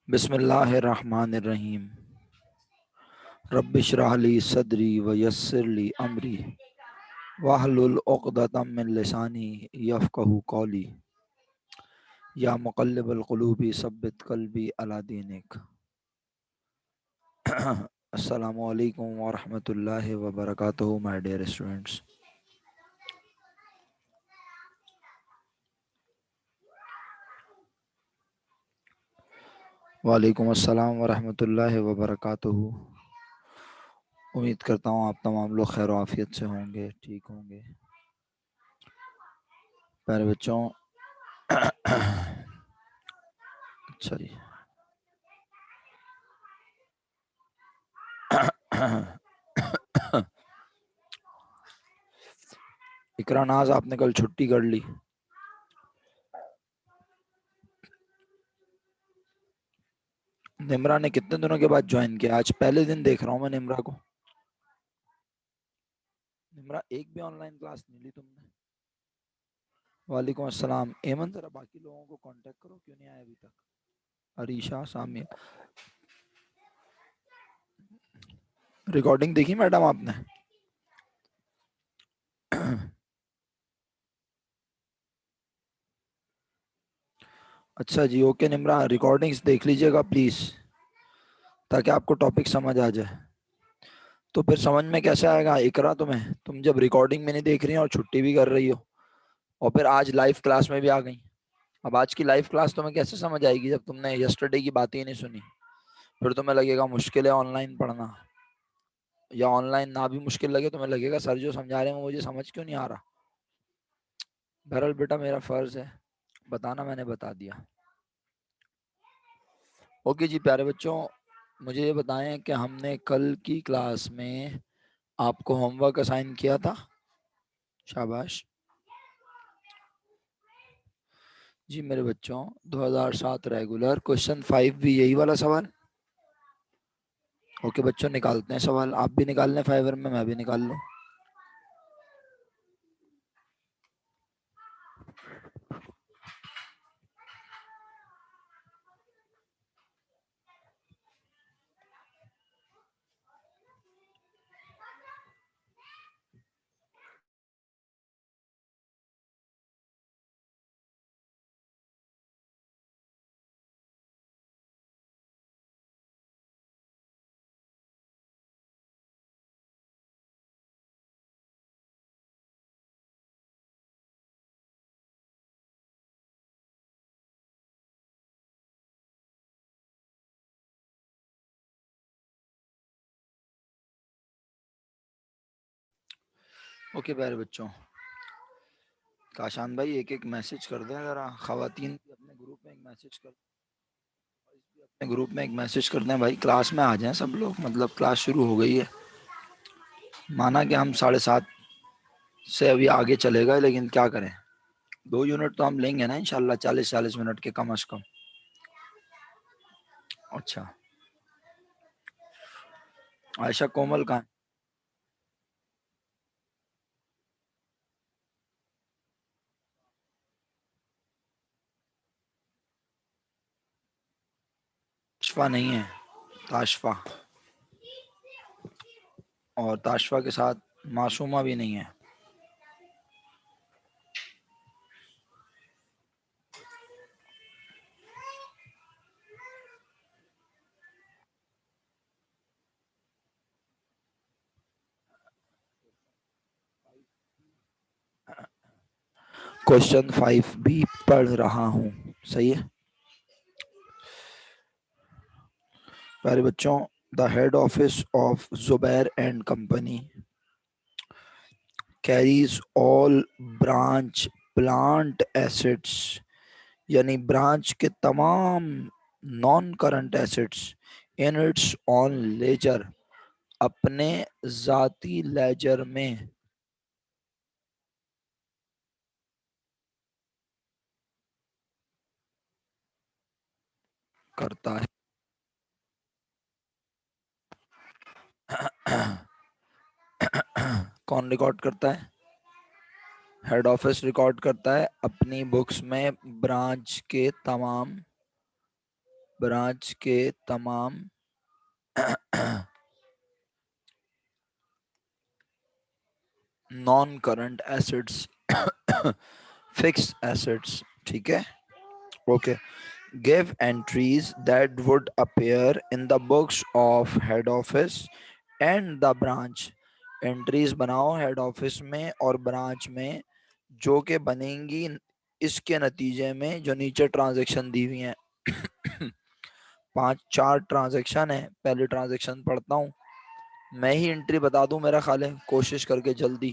बिस्मिल्लाहिर्रहमानिर्रहीम। रब्बिश्रह ली सदरी व यस्सिर ली अमरी वहलुल उक़दतम मिन लिसानी यफ़क़हू क़ौली। या मुक़ल्लिबल क़ुलूबि सब्बित क़ल्बी अला दीनिक। अस्सलामु अलैकुम व रहमतुल्लाहि व बरकातुहू माय डियर स्टूडेंट्स। वालेकुम अस्सलाम व रहमतुल्लाहि व बरकातुहू। उम्मीद करता हूँ आप तमाम लोग खैर आफियत से होंगे, ठीक होंगे। प्यारे बच्चों, अच्छा जी। इकरा नाज, आपने कल छुट्टी कर ली। निम्रा ने कितने दिनों के बाद ज्वाइन किया? आज पहले दिन देख रहा हूँ मैं निम्रा को। निम्रा, एक भी ऑनलाइन क्लास नहीं ली तुमने? वालेकुम अस्सलाम। एमन, जरा बाकी लोगों को कांटेक्ट करो, क्यों नहीं आए अभी तक? अरीशा, सामिया। रिकॉर्डिंग देखी मैडम आपने? अच्छा जी, ओके निम्रा, रिकॉर्डिंग्स देख लीजिएगा प्लीज, ताकि आपको टॉपिक समझ आ जाए। तो फिर समझ में कैसे आएगा इकरा तुम्हें, तुम जब रिकॉर्डिंग में नहीं देख रही हो और छुट्टी भी कर रही हो, और फिर आज लाइव क्लास में भी आ गई। अब आज की लाइव क्लास तुम्हें कैसे समझ आएगी जब तुमने यस्टरडे की बातें ही नहीं सुनी? फिर तुम्हें लगेगा मुश्किल है ऑनलाइन पढ़ना, या ऑनलाइन ना भी मुश्किल लगे तुम्हें लगेगा सर जो समझा रहे हैं मुझे समझ क्यों नहीं आ रहा। बहरहाल बेटा, मेरा फर्ज है बताना, मैंने बता दिया। ओके जी प्यारे बच्चों, मुझे ये बताएं कि हमने कल की क्लास में आपको होमवर्क असाइन किया था? शाबाश जी मेरे बच्चों। 2007 रेगुलर क्वेश्चन 5 भी यही वाला सवाल। ओके बच्चों, निकालते हैं सवाल। आप भी निकाल लें फाइवर में, मैं भी निकाल लूँ। ओके प्यारे बच्चों, काशान भाई एक एक मैसेज कर दें ज़रा। ख़वातीन भी अपने ग्रुप में एक मैसेज कर, अपने ग्रुप में एक मैसेज कर दें भाई, क्लास में आ जाएं सब लोग। मतलब क्लास शुरू हो गई है। माना कि हम 7:30 से अभी आगे चलेगा, लेकिन क्या करें, 2 यूनिट तो हम लेंगे ना इंशाल्लाह, 40-40 मिनट के कम अज़ कम। अच्छा, आयशा कोमल कहाँ है? ताशफा नहीं है, ताशफा। और ताशफा के साथ मासूमा भी नहीं है। क्वेश्चन 5 भी पढ़ रहा हूँ, सही है प्यारे बच्चों। The head office of Zubair and company carries all branch plant assets, यानी ब्रांच के तमाम non current assets in its own ledger, अपने जाती लेजर में करता है। कौन रिकॉर्ड करता है? हेड ऑफिस रिकॉर्ड करता है अपनी बुक्स में ब्रांच के तमाम ब्रांच के तमाम non current assets, fix assets, ठीक है, okay. Give entries that would appear in the books of head office and the branch. Entries बनाओ हेड ऑफिस में और ब्रांच में जो के बनेंगी इसके नतीजे में जो नीचे ट्रांजैक्शन दी हुई हैं। 5-4 ट्रांजैक्शन है, पहले ट्रांजैक्शन पढ़ता हूँ, मैं ही एंट्री बता दूं, मेरा ख्याल है, कोशिश करके जल्दी।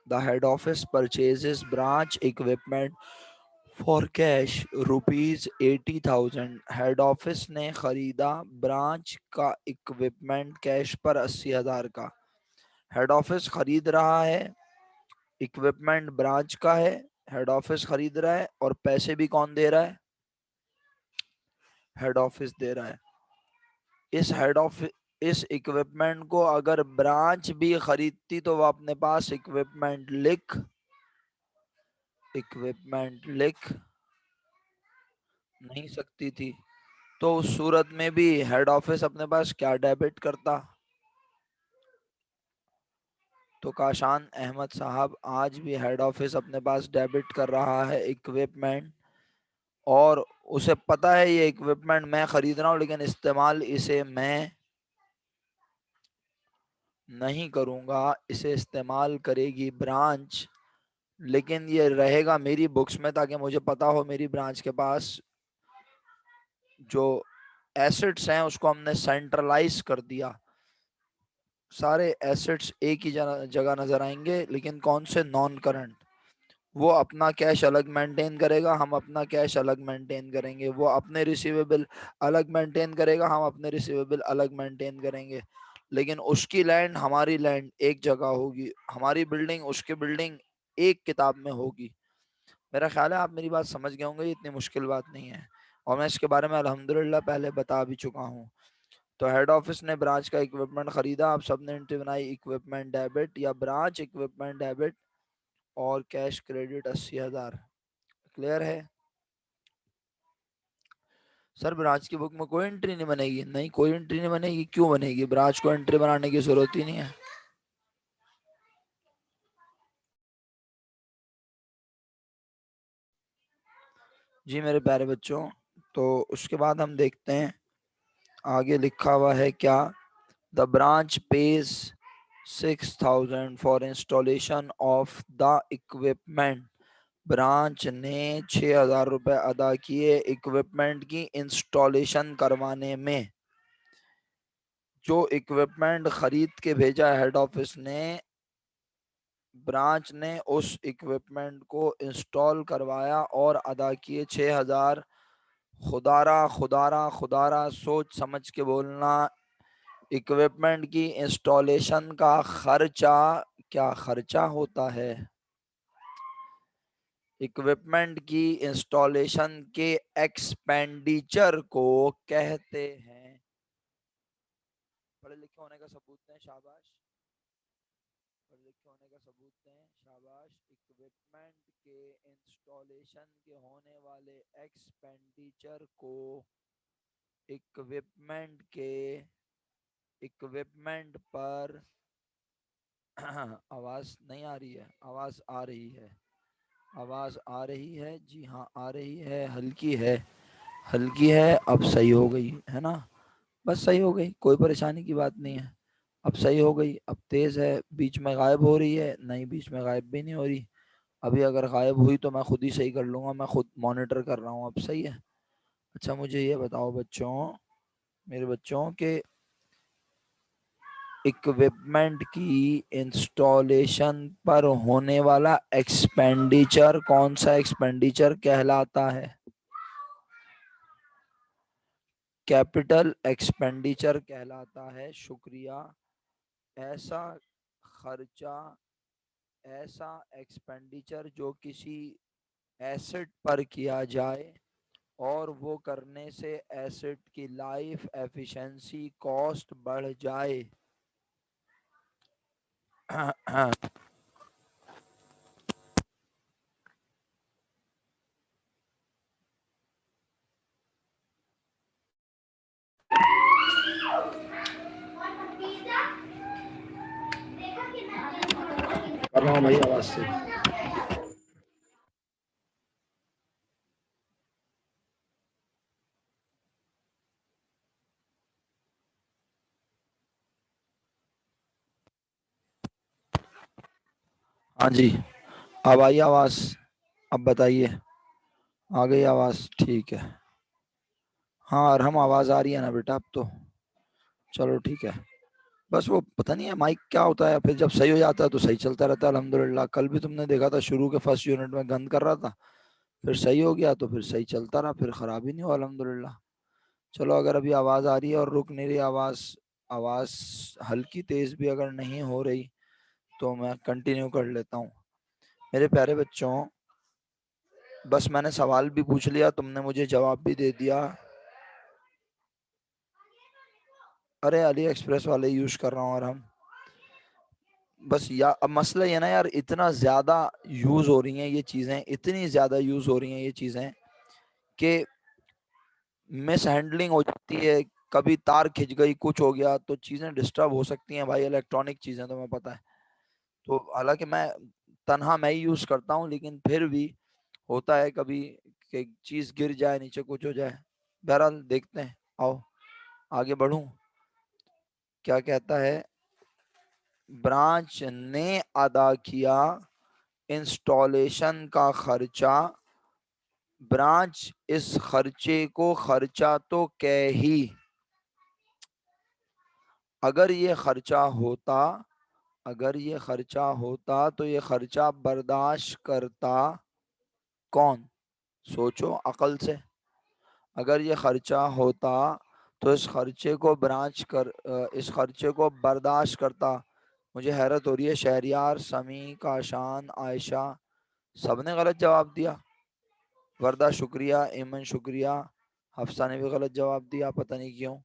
The head office purchases branch equipment for cash ₹80,000। Head office ने खरीदा ब्रांच का इक्विपमेंट कैश पर 80,000 का। हेड ऑफिस खरीद रहा है, इक्विपमेंट ब्रांच का है, हेड ऑफिस खरीद रहा है और पैसे भी कौन दे रहा है? हेड ऑफिस दे रहा है। इस हेड ऑफिस इस इक्विपमेंट को अगर ब्रांच भी खरीदती तो वो अपने पास इक्विपमेंट लिख नहीं सकती थी। तो उस सूरत में भी हेड ऑफिस अपने पास क्या डेबिट करता? तो काशान अहमद साहब आज भी हेड ऑफिस अपने पास डेबिट कर रहा है इक्विपमेंट, और उसे पता है ये इक्विपमेंट मैं खरीद रहा हूँ लेकिन इस्तेमाल इसे मैं नहीं करूँगा, इसे इस्तेमाल करेगी ब्रांच, लेकिन ये रहेगा मेरी बुक्स में ताकि मुझे पता हो मेरी ब्रांच के पास जो एसेट्स हैं उसको हमने सेंट्रलाइज कर दिया। सारे एसेट्स एक ही जगह नजर आएंगे लेकिन कौन से? Non current. वो अपना कैश अलग मेंटेन करेगा, हम अपना कैश अलग मेंटेन करेंगे। वो अपने रिसीवेबल अलग मेंटेन करेगा, हम अपने रिसीवेबल अलग मेंटेन करेंगे। लेकिन उसकी लैंड हमारी लैंड एक जगह होगी, हमारी बिल्डिंग उसकी बिल्डिंग एक किताब में होगी। मेरा ख्याल है आप मेरी बात समझ गए होंगे, इतनी मुश्किल बात नहीं है, और मैं इसके बारे में अल्हम्दुलिल्लाह पहले बता भी चुका हूँ। तो हेड ऑफिस ने ब्रांच का इक्विपमेंट खरीदा, आप सबने एंट्री बनाई इक्विपमेंट डेबिट या ब्रांच इक्विपमेंट डेबिट और कैश क्रेडिट 80,000। क्लियर है? सर ब्रांच की बुक में कोई एंट्री नहीं बनेगी? नहीं, कोई एंट्री नहीं बनेगी। क्यों बनेगी? ब्रांच को एंट्री बनाने की जरूरत ही नहीं है। जी मेरे प्यारे बच्चों, तो उसके बाद हम देखते हैं आगे लिखा हुआ है क्या। The branch page 6,000 for installation of the equipment. Branch ने 6,000 रुपये अदा किए इक्विपमेंट की इंस्टॉलेशन करवाने में। जो इक्विपमेंट खरीद के भेजा हेड ऑफिस ने, ब्रांच ने उस इक्विपमेंट को इंस्टॉल करवाया और अदा किए 6,000। खुदारा खुदारा खुदारा सोच समझ के बोलना। इक्विपमेंट की इंस्टॉलेशन का खर्चा क्या खर्चा होता है? इक्विपमेंट की इंस्टॉलेशन के एक्सपेंडिचर को कहते हैं। पढ़े लिखे होने का सबूत दें, शाबाश। पढ़े लिखे होने का सबूत दें, शाबाश। इक्विपमेंट के इंस्टॉलेशन के होने वाले एक्सपेंडिचर को इक्विपमेंट के इक्विपमेंट पर आवाज नहीं आ रही है? आवाज आ रही है, आवाज आ रही है, जी हाँ आ रही है, हल्की है, हल्की है, अब सही हो गई है ना? बस सही हो गई, कोई परेशानी की बात नहीं है। अब सही हो गई, अब तेज है, बीच में गायब हो रही है? नहीं, बीच में गायब भी नहीं हो रही। अभी अगर गायब हुई तो मैं खुद ही सही कर लूंगा, मैं खुद मॉनिटर कर रहा हूँ, अब सही है। अच्छा मुझे ये बताओ बच्चों, मेरे बच्चों के इक्विपमेंट की इंस्टॉलेशन पर होने वाला एक्सपेंडिचर कौन सा एक्सपेंडिचर कहलाता है? कैपिटल एक्सपेंडिचर कहलाता है, शुक्रिया। ऐसा खर्चा, ऐसा एक्सपेंडिचर जो किसी एसेट पर किया जाए और वो करने से एसेट की लाइफ एफिशिएंसी कॉस्ट बढ़ जाए। कर रहा हूँ भाई आवाज से। हाँ जी, अब आई आवाज। अब बताइए, आ गई आवाज? ठीक है। हाँ, और हम आवाज आ रही है ना बेटा अब तो? चलो ठीक है। बस वो पता नहीं है माइक क्या होता है, फिर जब सही हो जाता है तो सही चलता रहता है अल्हम्दुलिल्लाह। कल भी तुमने देखा था शुरू के फर्स्ट यूनिट में गंद कर रहा था, फिर सही हो गया तो फिर सही चलता रहा, फिर खराब ही नहीं हुआ अल्हम्दुलिल्लाह। चलो, अगर अभी आवाज आ रही है और रुक नहीं रही आवाज, आवाज हल्की तेज भी अगर नहीं हो रही तो मैं कंटिन्यू कर लेता हूँ। मेरे प्यारे बच्चों, बस मैंने सवाल भी पूछ लिया, तुमने मुझे जवाब भी दे दिया। अरे अली एक्सप्रेस वाले यूज कर रहा हूँ। और हम बस अब मसला ये ना यार, इतना ज्यादा यूज हो रही हैं ये चीजें, इतनी ज्यादा यूज हो रही हैं ये चीजें कि मिस हैंडलिंग हो जाती है। कभी तार खिंच गई, कुछ हो गया तो चीजें डिस्टर्ब हो सकती हैं भाई। इलेक्ट्रॉनिक चीजें तुम्हें पता है। तो हालांकि मैं तनहा मैं ही यूज करता हूँ, लेकिन फिर भी होता है कभी कि चीज गिर जाए, नीचे कुछ हो जाए। बहरहाल देखते हैं, आओ आगे बढ़ूं। क्या कहता है? ब्रांच ने अदा किया इंस्टॉलेशन का खर्चा। ब्रांच इस खर्चे को खर्चा तो कह ही, अगर ये खर्चा होता, अगर ये खर्चा होता तो ये खर्चा बर्दाश्त करता कौन? सोचो अकल से। अगर ये खर्चा होता तो इस खर्चे को इस खर्चे को बर्दाश्त करता। मुझे हैरत हो रही है, शहरियार, समी, काशान, आयशा सबने गलत जवाब दिया। वर्दा शुक्रिया, एमन शुक्रिया, हफ्सा ने भी गलत जवाब दिया, पता नहीं क्यों।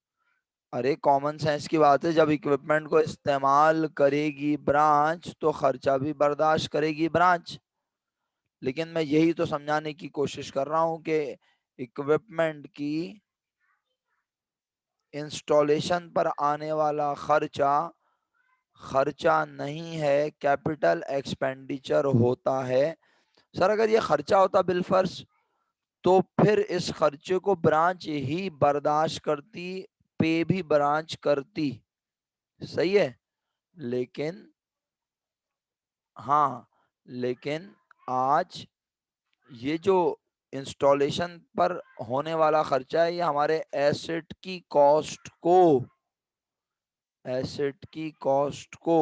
अरे कॉमन सेंस की बात है, जब इक्विपमेंट को इस्तेमाल करेगी ब्रांच तो खर्चा भी बर्दाश्त करेगी ब्रांच। लेकिन मैं यही तो समझाने की कोशिश कर रहा हूं कि इक्विपमेंट की इंस्टॉलेशन पर आने वाला खर्चा खर्चा नहीं है, कैपिटल एक्सपेंडिचर होता है। सर अगर ये खर्चा होता बिलफर्ज, तो फिर इस खर्चे को ब्रांच ही बर्दाश्त करती, पे भी ब्रांच करती। सही है। लेकिन हाँ, लेकिन आज ये जो इंस्टॉलेशन पर होने वाला खर्चा है, ये हमारे एसेट की कॉस्ट को, एसेट की कॉस्ट को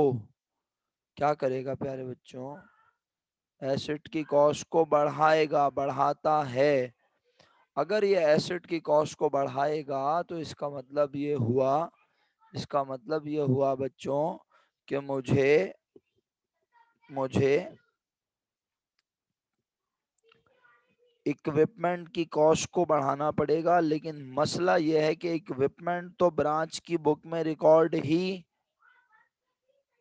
क्या करेगा प्यारे बच्चों? एसेट की कॉस्ट को बढ़ाएगा, बढ़ाता है। अगर ये एसेट की कॉस्ट को बढ़ाएगा तो इसका मतलब ये हुआ, इसका मतलब ये हुआ बच्चों कि मुझे मुझे इक्विपमेंट की कॉस्ट को बढ़ाना पड़ेगा। लेकिन मसला यह है कि इक्विपमेंट तो ब्रांच की बुक में रिकॉर्ड ही,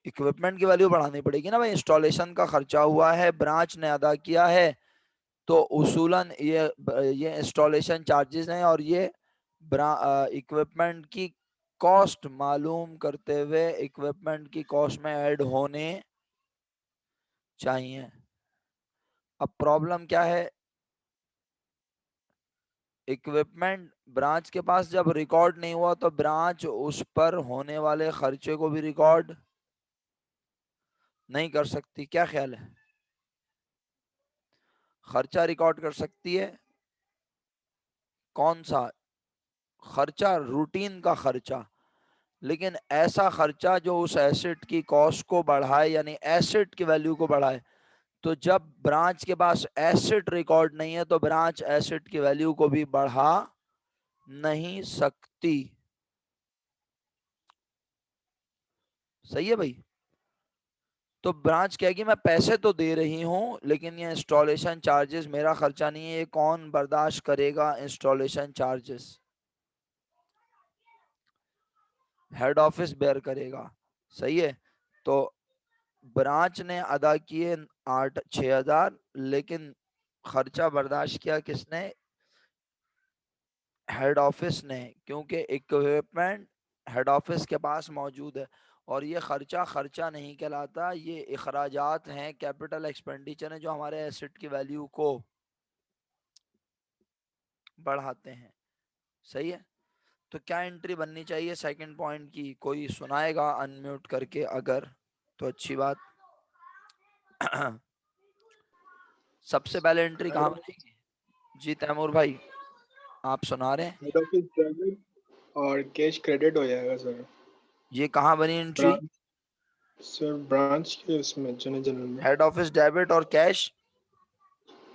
इक्विपमेंट की वैल्यू बढ़ानी पड़ेगी ना भाई। इंस्टॉलेशन का खर्चा हुआ है, ब्रांच ने अदा किया है, तो उसूलन ये इंस्टॉलेशन चार्जेस हैं, और ये इक्विपमेंट की कॉस्ट मालूम करते हुए इक्विपमेंट की कॉस्ट में ऐड होने चाहिए। अब प्रॉब्लम क्या है? इक्विपमेंट ब्रांच के पास जब रिकॉर्ड नहीं हुआ तो ब्रांच उस पर होने वाले खर्चे को भी रिकॉर्ड नहीं कर सकती। क्या ख्याल है? खर्चा रिकॉर्ड कर सकती है। कौन सा खर्चा? रूटीन का खर्चा। लेकिन ऐसा खर्चा जो उस एसेट की कॉस्ट को बढ़ाए, यानी एसेट की वैल्यू को बढ़ाए। तो जब ब्रांच के पास एसेट रिकॉर्ड नहीं है तो ब्रांच एसेट की वैल्यू को भी बढ़ा नहीं सकती। सही है भाई। तो ब्रांच कहेगी मैं पैसे तो दे रही हूं, लेकिन ये इंस्टॉलेशन चार्जेस मेरा खर्चा नहीं है, ये कौन बर्दाश्त करेगा installation charges? Head office bear करेगा। सही है। तो ब्रांच ने अदा किए 6,000, लेकिन खर्चा बर्दाश्त किया किसने? हेड ऑफिस ने, क्योंकि इक्विपमेंट हेड ऑफिस के पास मौजूद है। और ये खर्चा खर्चा नहीं कहलाता, ये इखराजात हैं, कैपिटल एक्सपेंडिचर हैं जो हमारे एसेट की वैल्यू को बढ़ाते हैं। सही है। तो क्या एंट्री बननी चाहिए सेकंड पॉइंट की? कोई सुनाएगा अनम्यूट करके अगर, तो अच्छी बात। सबसे पहले एंट्री हेड कहाँ ऑफिस बनेगी? जी तैमूर भाई, आप सुना रहे हैं? हेड ऑफिस डेबिट और कैश क्रेडिट हो जाएगा सर। ये कहाँ बनी एंट्री? ब्रांच सर, ब्रांच के उसमें जनरल में हेड ऑफिस डेबिट और कैश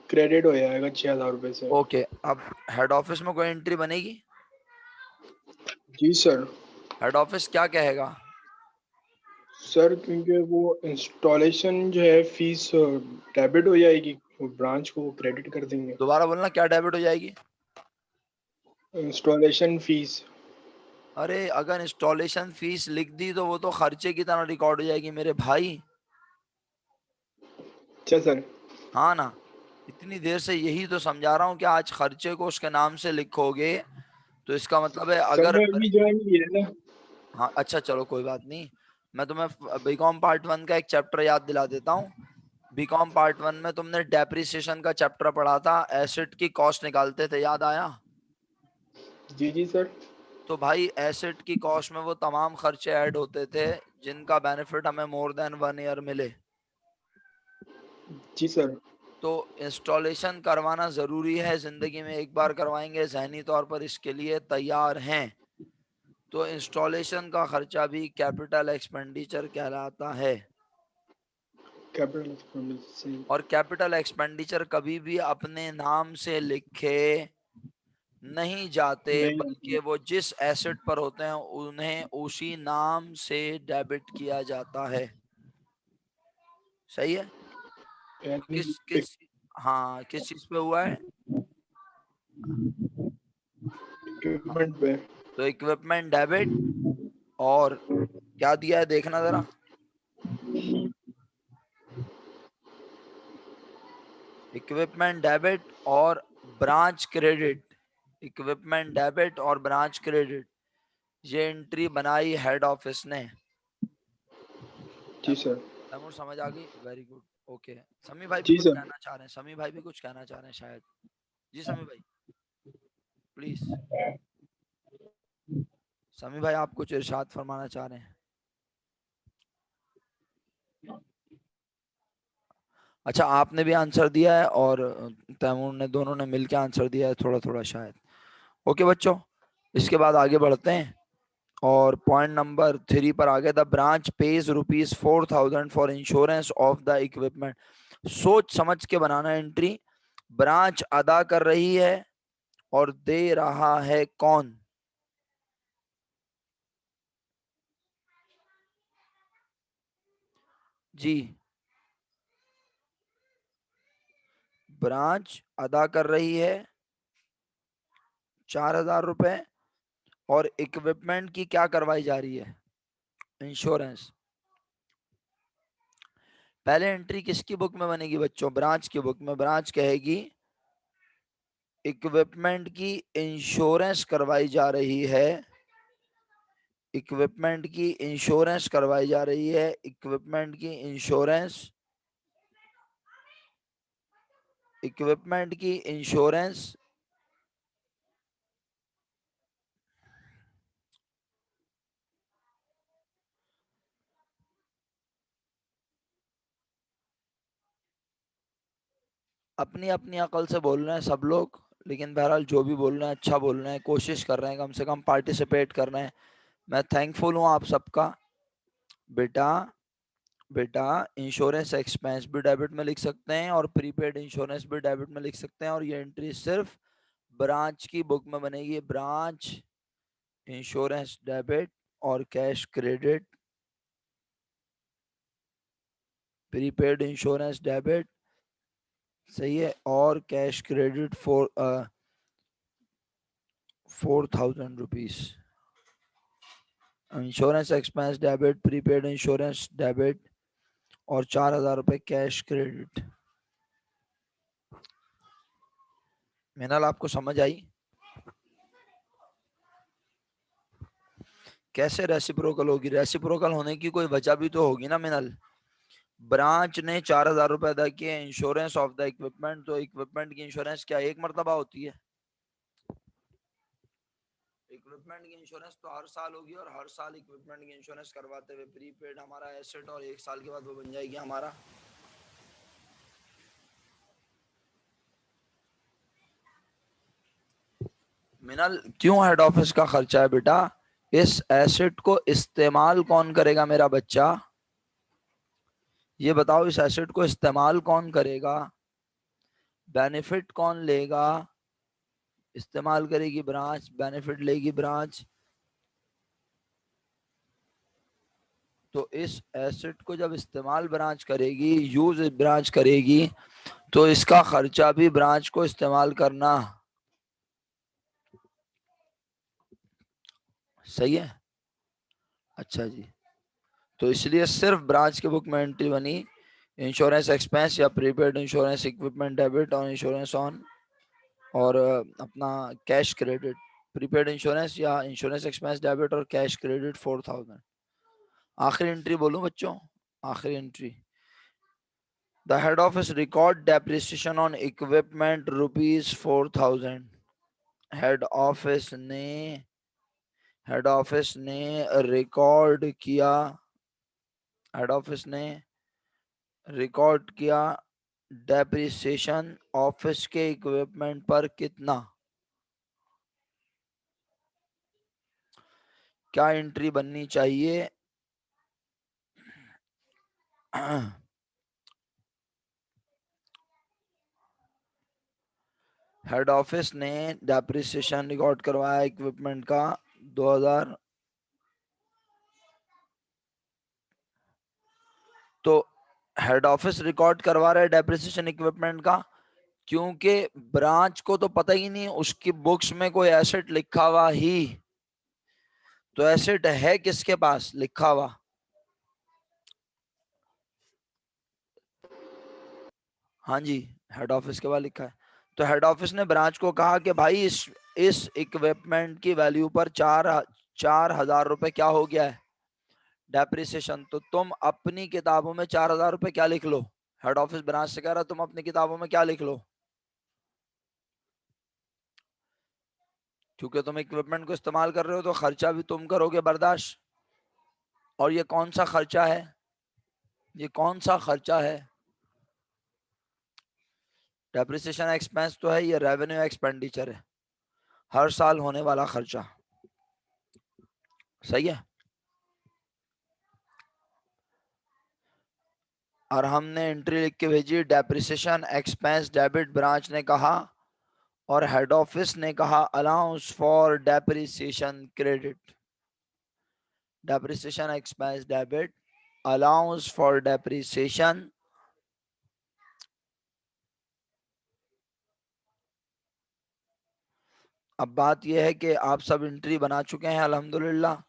क्रेडिट हो जाएगा 6,000 रुपये से। ओके। अब हेड ऑफिस में कोई एंट्री बनेगी? जी सर। हेड ऑफिस क्या कहेगा? सर क्योंकि वो इंस्टॉलेशन जो है फीस डेबिट हो जाएगी, वो ब्रांच को क्रेडिट कर देंगे। दोबारा बोलना, क्या डेबिट हो जाएगी? Installation fees. अरे अगर इंस्टॉलेशन फीस लिख दी तो वो तो खर्चे की तरह रिकॉर्ड हो जाएगी मेरे भाई। अच्छा सर। हाँ ना, इतनी देर से यही तो समझा रहा हूँ कि आज खर्चे को उसके नाम से लिखोगे तो इसका मतलब है सर अगर। मैं अभी ज्वाइन किया है ना। हाँ अच्छा चलो कोई बात नहीं, मैं तुम्हें बीकॉम पार्ट वन का एक चैप्टर याद दिला देता हूँ। बीकॉम पार्ट वन में तुमने डेप्रिसिएशन का चैप्टर पढ़ा था, एसेट की कॉस्ट निकालते थे, याद आया? जी जी सर। तो भाई एसेट की कॉस्ट में वो तमाम खर्चे ऐड होते थे जिनका बेनिफिट हमें मोर देन 1 ईयर मिले। जी सर। तो इंस्टॉलेशन करवाना जरूरी है, जिंदगी में एक बार करवाएंगे, जहनी तौर पर इसके लिए तैयार हैं। तो इंस्टॉलेशन का खर्चा भी कैपिटल एक्सपेंडिचर कहलाता है। Capital expenditure. और कैपिटल एक्सपेंडिचर कभी भी अपने नाम से लिखे नहीं जाते, नहीं। बल्कि वो जिस एसेट पर होते हैं उन्हें उसी नाम से डेबिट किया जाता है। सही है। तो यानी किस किस, हाँ किस चीज पे हुआ है? इक्विपमेंट पे। तो इक्विपमेंट डेबिट, और क्या दिया है देखना जरा, इक्विपमेंट डेबिट और ब्रांच क्रेडिट। इक्विपमेंट डेबिट और ब्रांच क्रेडिट, ये एंट्री बनाई हेड ऑफिस ने। जी तैमूर, सर। तैमूर समझ आ गई, वेरी गुड। ओके, समी भाई भी जी कुछ सर। कहना चाह रहे हैं, समी भाई भी कुछ कहना चाह रहे हैं शायद। जी समी भाई, प्लीज। समी भाई आप कुछ इरशाद फरमाना चाह रहे हैं? अच्छा आपने भी आंसर दिया है और तैमूर ने, दोनों ने मिलकर आंसर दिया है थोड़ा थोड़ा शायद। ओके बच्चों, इसके बाद आगे बढ़ते हैं और पॉइंट नंबर 3 पर आगे। The branch page ₹4,000 for insurance of the equipment. सोच समझ के बनाना एंट्री। ब्रांच अदा कर रही है और दे रहा है कौन? जी, ब्रांच अदा कर रही है 4,000 रुपए, और इक्विपमेंट की क्या करवाई जा रही है? इंश्योरेंस। पहले एंट्री किसकी बुक में बनेगी बच्चों? ब्रांच की बुक में। ब्रांच कहेगी इक्विपमेंट की इंश्योरेंस करवाई जा रही है, इक्विपमेंट की इंश्योरेंस करवाई जा रही है, इक्विपमेंट की इंश्योरेंस, इक्विपमेंट की इंश्योरेंस। अपनी अपनी अकल से बोल रहे हैं सब लोग, लेकिन बहरहाल जो भी बोल रहे हैं अच्छा बोल रहे हैं, कोशिश कर रहे हैं, कम से कम पार्टिसिपेट कर रहे हैं। मैं थैंकफुल हूँ आप सबका। बेटा, बेटा इंश्योरेंस एक्सपेंस भी डेबिट में लिख सकते हैं और प्रीपेड इंश्योरेंस भी डेबिट में लिख सकते हैं, और ये एंट्री सिर्फ ब्रांच की बुक में बनेगी। ब्रांच इंश्योरेंस डेबिट और cash credit, prepaid insurance debit, सही है, और cash credit for ₹4,000। Insurance expense debit, prepaid insurance debit और ₹4,000 कैश क्रेडिट। मिनल आपको समझ आई? कैसे रेसिप्रोकल होगी? रेसिप्रोकल होने की कोई वजह भी तो होगी ना मिनल। ब्रांच ने 4,000 रुपए अदा किए, इंश्योरेंस ऑफ द इक्विपमेंट, तो इक्विपमेंट की इंश्योरेंस क्या एक मरतबा होती है? इक्विपमेंट की इंश्योरेंस तो हर साल होगी, और हर साल इक्विपमेंट की इंश्योरेंस करवाते हुए प्रीपेड हमारा एसेट, और 1 साल के बाद वो बन जाएगी हमारा। मिनल क्यों हेड ऑफिस का खर्चा है बेटा? इस एसेट को इस्तेमाल कौन करेगा मेरा बच्चा? ये बताओ, इस एसेट को इस्तेमाल कौन करेगा? बेनिफिट कौन लेगा? इस्तेमाल करेगी ब्रांच, बेनिफिट लेगी ब्रांच। तो इस एसेट को जब इस्तेमाल ब्रांच करेगी, यूज ब्रांच करेगी, तो इसका खर्चा भी ब्रांच को इस्तेमाल करना। सही है? अच्छा जी, तो इसलिए सिर्फ ब्रांच के बुक में एंट्री बनी इंश्योरेंस एक्सपेंस या प्रीपेड इंश्योरेंस इक्विपमेंट डेबिट और इंश्योरेंस ऑन, और अपना कैश क्रेडिट, प्रीपेड इंश्योरेंस या इंश्योरेंस एक्सपेंस डेबिट और कैश क्रेडिट 4,000। आखिरी एंट्री बोलूं बच्चों? आखिरी entry, the head office record depreciation on equipment ₹4,000। Head office ने रिकॉर्ड किया, हेड ऑफिस ने रिकॉर्ड किया डेप्रिसिएशन ऑफिस के इक्विपमेंट पर कितना? क्या एंट्री बननी चाहिए? हेड ऑफिस ने डेप्रिसिएशन रिकॉर्ड करवाया इक्विपमेंट का 2,000, तो हेड ऑफिस रिकॉर्ड करवा रहा है डेप्रिसिएशन इक्विपमेंट का, क्योंकि ब्रांच को तो पता ही नहीं उसकी बुक्स में कोई एसेट लिखा हुआ ही, तो एसेट है किसके पास लिखा हुआ? हाँ जी, हेड ऑफिस के पास लिखा है। तो हेड ऑफिस ने ब्रांच को कहा कि भाई इस इक्विपमेंट की वैल्यू पर 4,000 रुपए क्या हो गया है? डेप्रिसिएशन। तो तुम अपनी किताबों में 4,000 रुपए क्या लिख लो? हेड ऑफिस ब्रांच से कह रहा तुम अपनी किताबों में क्या लिख लो? क्योंकि तुम इक्विपमेंट को इस्तेमाल कर रहे हो तो खर्चा भी तुम करोगे बर्दाश्त। और ये कौन सा खर्चा है? ये कौन सा खर्चा है? डेप्रिसिएशन एक्सपेंस तो है, ये रेवेन्यू एक्सपेंडिचर है, हर साल होने वाला खर्चा। सही है? और हमने एंट्री लिख के भेजी डेप्रिसिएशन एक्सपेंस डेबिट, ब्रांच ने कहा, और हेड ऑफिस ने कहा allowance for depreciation credit. Depreciation expense debit, allowance for depreciation. अब बात यह है कि आप सब एंट्री बना चुके हैं अल्हम्दुलिल्लाह,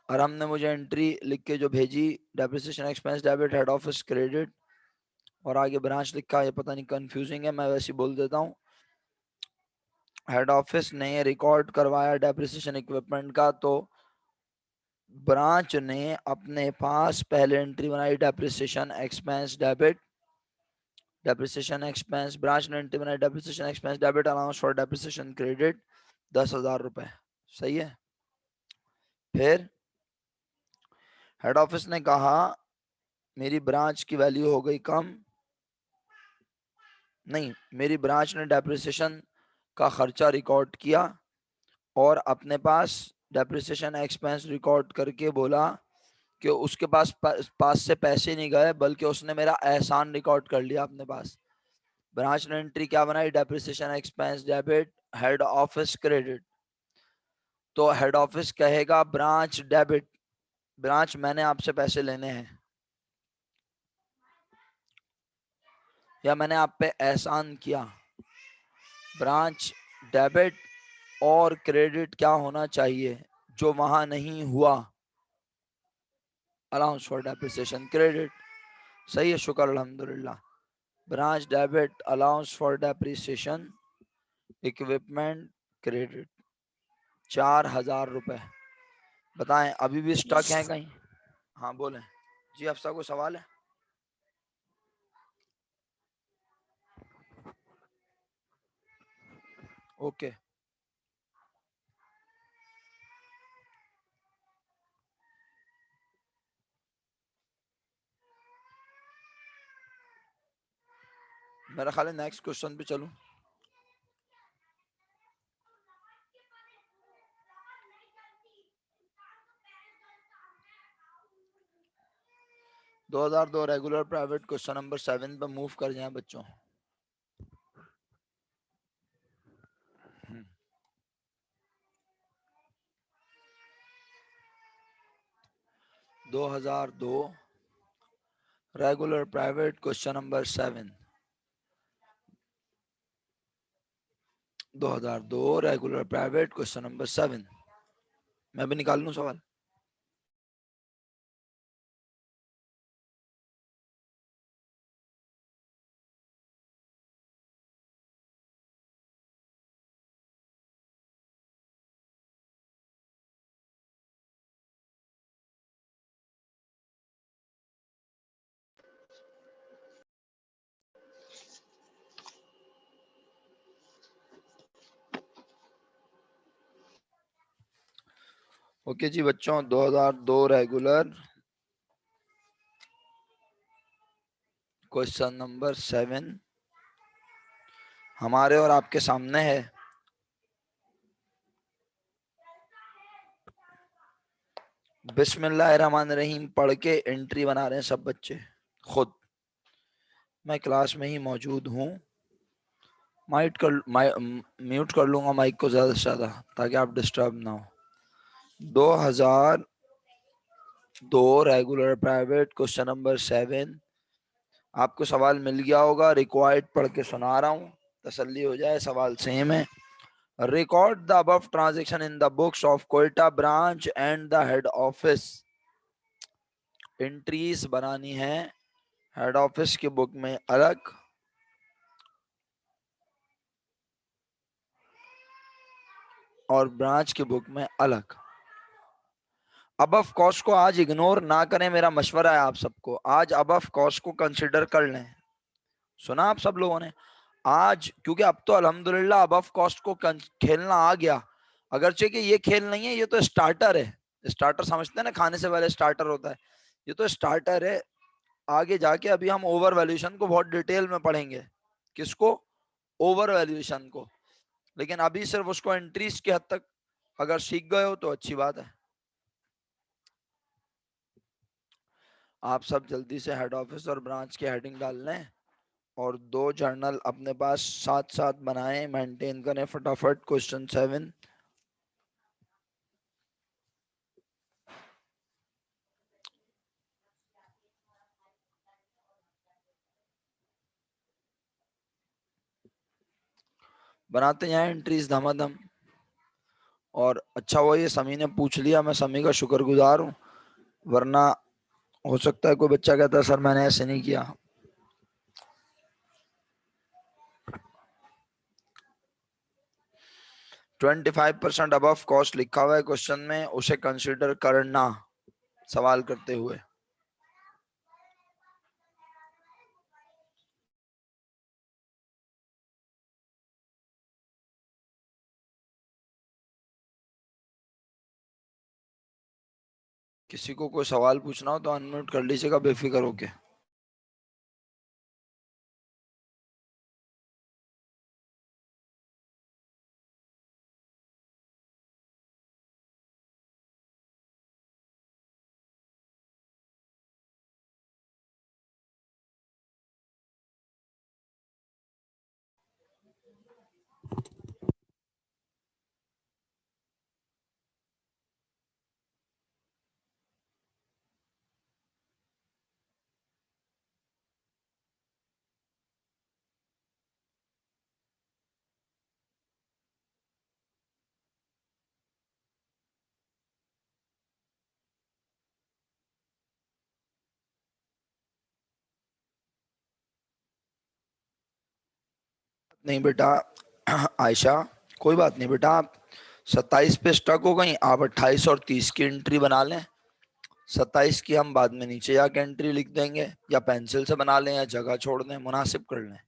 और हमने मुझे एंट्री लिख के जो भेजी depreciation expense debit head office credit, और आगे ब्रांच लिखा, ये पता नहीं कंफ्यूजिंग है, मैं वैसे ही बोल देता हूँ। हेड ऑफिस ने रिकॉर्ड करवाया डेप्रिसिएशन इक्विपमेंट का, तो ब्रांच ने अपने पास पहले एंट्री बनाई depreciation expense debit, depreciation expense, branch ने एंट्री बनाई depreciation expense debit allowance for depreciation credit 10,000 रुपए। सही है? फिर हेड ऑफिस ने कहा मेरी ब्रांच की वैल्यू हो गई कम, नहीं, मेरी ब्रांच ने डेप्रिसिएशन का खर्चा रिकॉर्ड किया और अपने पास डेप्रिसिएशन एक्सपेंस रिकॉर्ड करके बोला कि उसके पास से पैसे नहीं गए, बल्कि उसने मेरा एहसान रिकॉर्ड कर लिया अपने पास। ब्रांच ने एंट्री क्या बनाई? Depreciation expense debit head office credit. तो हेड ऑफिस कहेगा ब्रांच डेबिट, ब्रांच मैंने आपसे पैसे लेने हैं, या मैंने आप पे एहसान किया। ब्रांच डेबिट और क्रेडिट क्या होना चाहिए जो वहां नहीं हुआ? Allowance for depreciation credit. सही है, शुक्र अल्हम्दुलिल्लाह। Branch debit allowance for depreciation equipment credit 4,000 रुपए। बताएं, अभी भी स्टक हैं कहीं? हाँ बोलें जी। अफसा कोई सवाल है? ओके। मेरा ख्याल है नेक्स्ट क्वेश्चन पे चलूं। दो हजार दो रेगुलर प्राइवेट क्वेश्चन नंबर 7 पे मूव कर जाएं बच्चों। 2002 regular private question number 7। 2002 regular private question number 7। मैं भी निकाल लूं सवाल? ओके जी बच्चों, 2002 रेगुलर क्वेश्चन नंबर 7 हमारे और आपके सामने है। बिस्मिल्लाहिर्रहमानिर्रहीम पढ़ के एंट्री बना रहे हैं सब बच्चे खुद। मैं क्लास में ही मौजूद हूँ। म्यूट कर लूंगा माइक को ज्यादा से ज्यादा ताकि आप डिस्टर्ब ना हो। 2002 रेगुलर प्राइवेट क्वेश्चन नंबर 7। आपको सवाल मिल गया होगा, रिक्वायर्ड पढ़ के सुना रहा हूँ, तसल्ली हो जाए सवाल सेम है। Record the above transaction in the books of Quetta branch and the head office. Entries बनानी है हेड ऑफिस की बुक में अलग और ब्रांच की बुक में अलग। अबव कॉस्ट को आज इग्नोर ना करें, मेरा मशवरा है आप सबको। आज अबव कॉस्ट को कंसिडर कर लें। सुना आप सब लोगों ने? आज क्योंकि अब तो अल्हम्दुलिल्लाह अबव कॉस्ट को खेलना आ गया। अगरचे कि ये खेल नहीं है, ये तो स्टार्टर है। स्टार्टर समझते हैं ना, खाने से पहले स्टार्टर होता है। ये तो स्टार्टर है। आगे जाके अभी हम ओवर वैल्यूएशन को बहुत डिटेल में पढ़ेंगे। किसको? ओवर वैल्यूएशन को। लेकिन अभी सिर्फ उसको एंट्रीज की हद तक अगर सीख गए हो तो अच्छी बात है। आप सब जल्दी से हेड ऑफिस और ब्रांच की हेडिंग डाल लें और दो जर्नल अपने पास साथ साथ बनाएं, मेंटेन करें फटाफट। क्वेश्चन 7। बनाते जाएं एंट्रीज धमाधम। और अच्छा हुआ ये समी ने पूछ लिया, मैं समी का शुक्रगुजार हूँ। वरना हो सकता है कोई बच्चा कहता है सर मैंने ऐसे नहीं किया। 25% अबव कॉस्ट लिखा हुआ है क्वेश्चन में, उसे कंसिडर करना सवाल करते हुए। किसी को कोई सवाल पूछना हो तो अनम्यूट कर लीजिएगा बेफिक्र होके। नहीं बेटा आयशा, कोई बात नहीं बेटा, आप 27 पे स्टक हो गई, आप 28 और 30 की एंट्री बना लें। 27 की हम बाद में नीचे जाके एंट्री लिख देंगे, या पेंसिल से बना लें या जगह छोड़ दें, मुनासिब कर लें।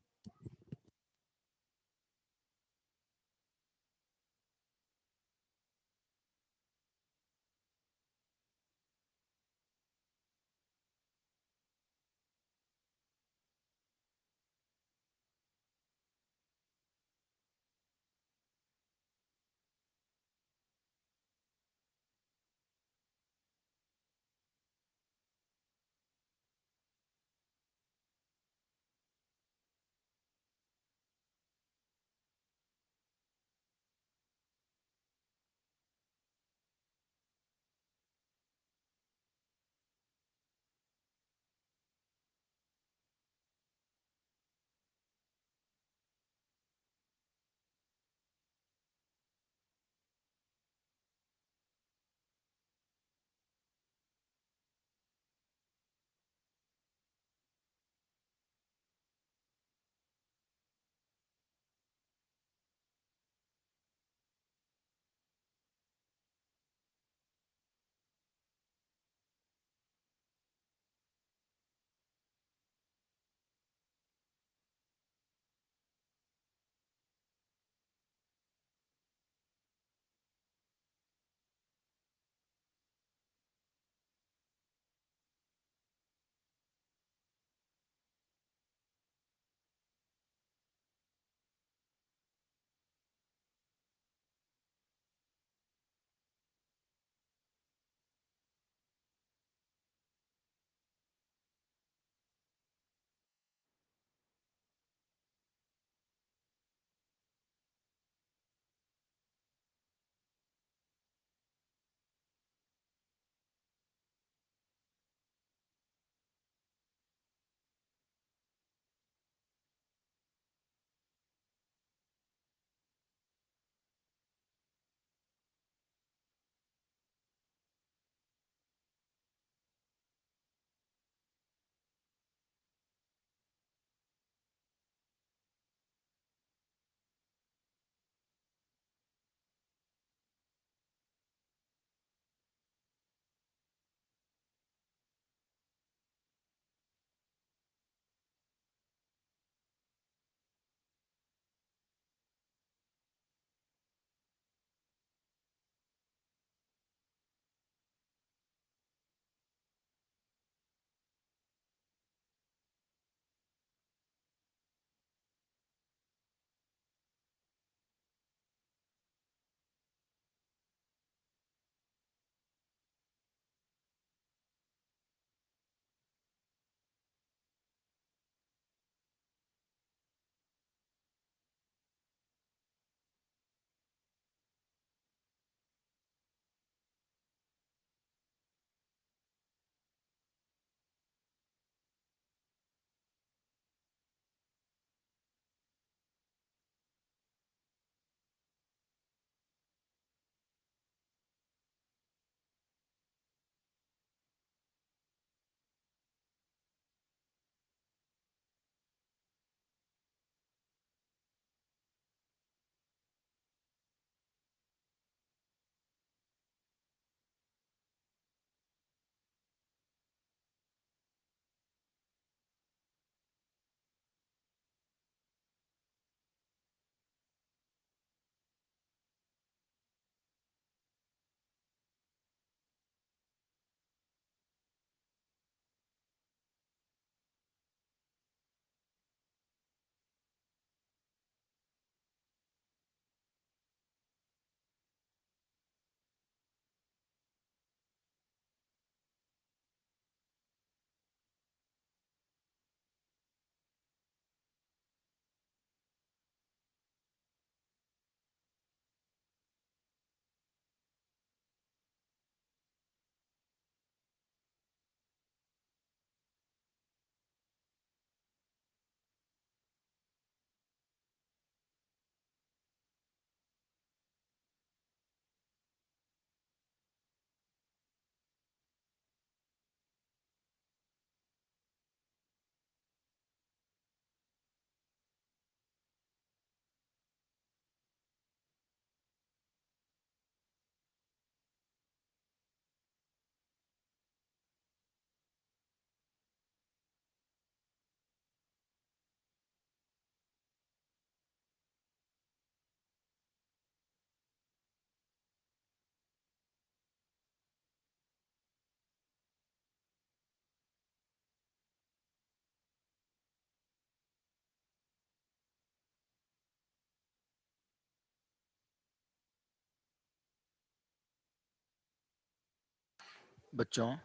बच्चों,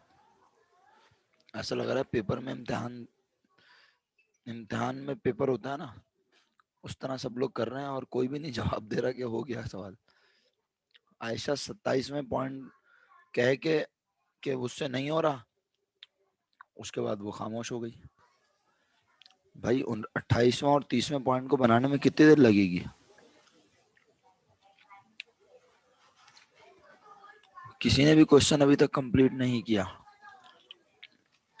ऐसा लग रहा है पेपर में इम्तिहान में पेपर होता है ना, उस तरह सब लोग कर रहे हैं और कोई भी नहीं जवाब दे रहा कि हो गया सवाल। आयशा 27वें पॉइंट कह के कि उससे नहीं हो रहा, उसके बाद वो खामोश हो गई। भाई उन 28वें और 30वें पॉइंट को बनाने में कितनी देर लगेगी? किसी ने भी क्वेश्चन अभी तक कंप्लीट नहीं किया।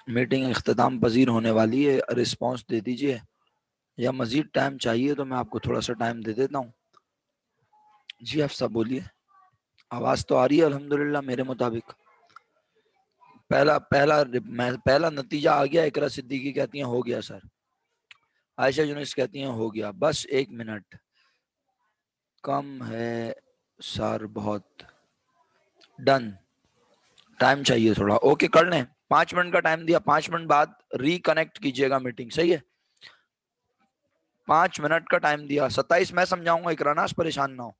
मीटिंग इख्तिताम पजीर होने वाली है, रिस्पांस दे दीजिए, या मजीद टाइम चाहिए तो मैं आपको थोड़ा सा टाइम दे देता हूँ। जी आप सब बोलिए, आवाज तो आ रही है अल्हम्दुलिल्लाह मेरे मुताबिक। पहला पहला पहला नतीजा आ गया। इकरा सिद्दीकी कहती हैं हो गया सर। आयशा यूनिस कहती हैं हो गया, बस 1 मिनट कम है सर, बहुत। डन, टाइम चाहिए थोड़ा, ओके कर लें। 5 मिनट का टाइम दिया, 5 मिनट बाद रिकनेक्ट कीजिएगा मीटिंग, सही है? 5 मिनट का टाइम दिया, 27 मैं समझाऊंगा, इकरानास परेशान ना हो,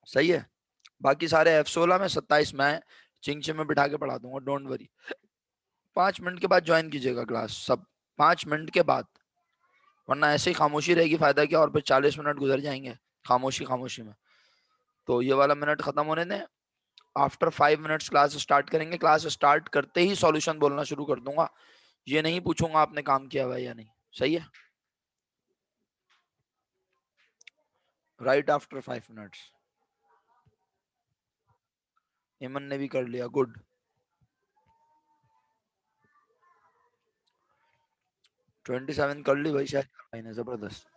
सही है? बाकी सारे F16 में, 27 मैं चिंगचे में बिठा के पढ़ा दूंगा, डोंट वरी। 5 मिनट के बाद ज्वाइन कीजिएगा क्लास सब, 5 मिनट के बाद, वरना ऐसे ही खामोशी रहेगी, फायदा क्या? और फिर 40 मिनट गुजर जाएंगे खामोशी खामोशी में। तो ये वाला मिनट खत्म होने दें, आफ्टर 5 मिनट्स क्लास स्टार्ट करेंगे। क्लास स्टार्ट करते ही सॉल्यूशन बोलना शुरू कर दूंगा, ये नहीं पूछूंगा आपने काम किया हुआ या नहीं, सही है? Right after 5 minutes. इमन ने भी कर लिया, गुड। 27 कर ली भाई शायद भाई ने, जबरदस्त।